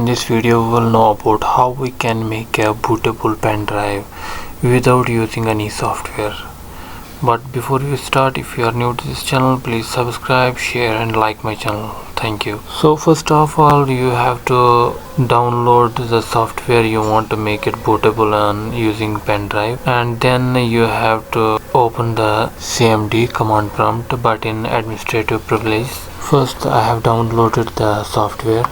this video we will know about how we can make a bootable pen drive without using any software. But before we start, if you are new to this channel, please subscribe, share and like my channel. Thank you. So first of all, you have to download the software you want to make it bootable on using pen drive, and then you have to open the CMD command prompt but in administrative privilege. First I have downloaded the software.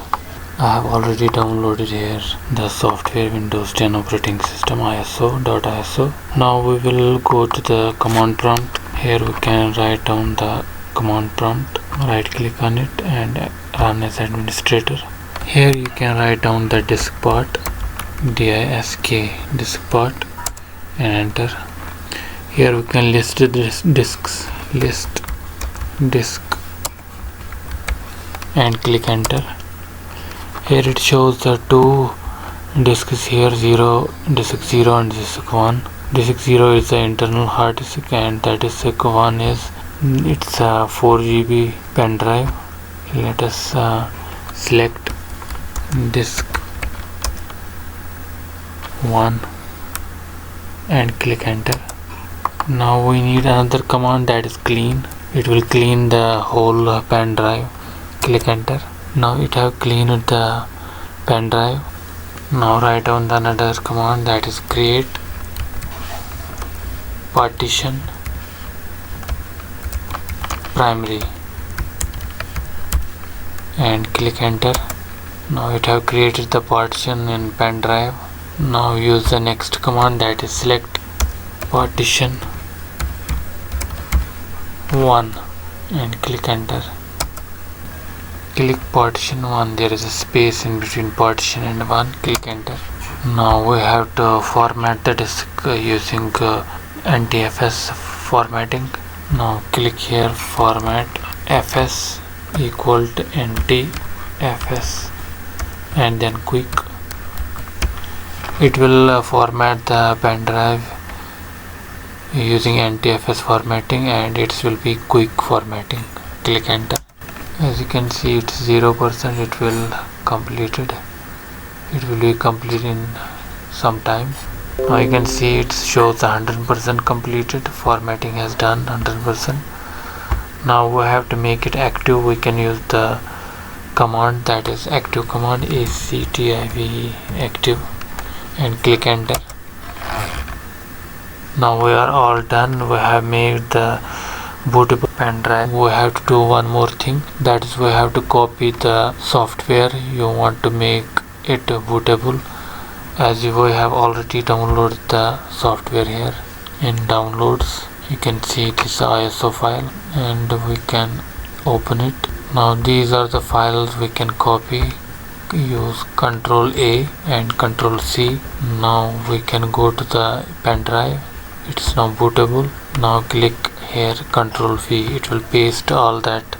I have already downloaded here the software Windows 10 operating system ISO.ISO. Now we will go to the command prompt. Here we can write down the command prompt, right click on it and run as administrator. Here you can write down the disk part, disk part, and enter. Here we can list the disks, list disk and click enter. Here it shows the two disks here, disk 0 and disk 1. Disk 0 is the internal hard disk and the disk 1 is it's a 4 GB pen drive. Let us select disk 1 and click enter. Now we need another command, that is clean. It will clean the whole pen drive. Click enter. Now it have cleaned the pen drive. Now write down another command, that is create partition primary and click enter. Now it have created the partition in pen drive. Now use the next command, that is select partition 1 and click enter. Click partition 1, there is a space in between partition and 1, click enter. Now we have to format the disk using NTFS formatting. Now click here, format fs equal to NTFS and then quick. It will format the pen drive using NTFS formatting and it will be quick formatting. Click enter. As you can see, it's 0%. It will completed. It will be completed in some time. Now you can see it shows 100% completed. Formatting has done 100%. Now we have to make it active. We can use the command, that is active command, active active, and click enter. Now we are all done. We have made the bootable pen drive. We have to do one more thing, that is we have to copy the software you want to make it bootable. As we have already downloaded the software here in downloads, you can see this ISO file and we can open it. Now these are the files we can copy. Use Ctrl A and Ctrl C. Now we can go to the pen drive. It's now bootable. Now click here Ctrl V. It will paste all that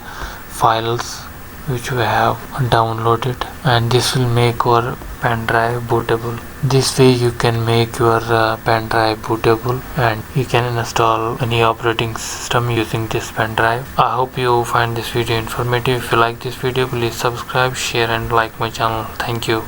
files which we have downloaded and this will make our pen drive bootable. This way you can make your pen drive bootable and you can install any operating system using this pen drive. I hope you find this video informative. If you like this video, please subscribe, share and like my channel. Thank you.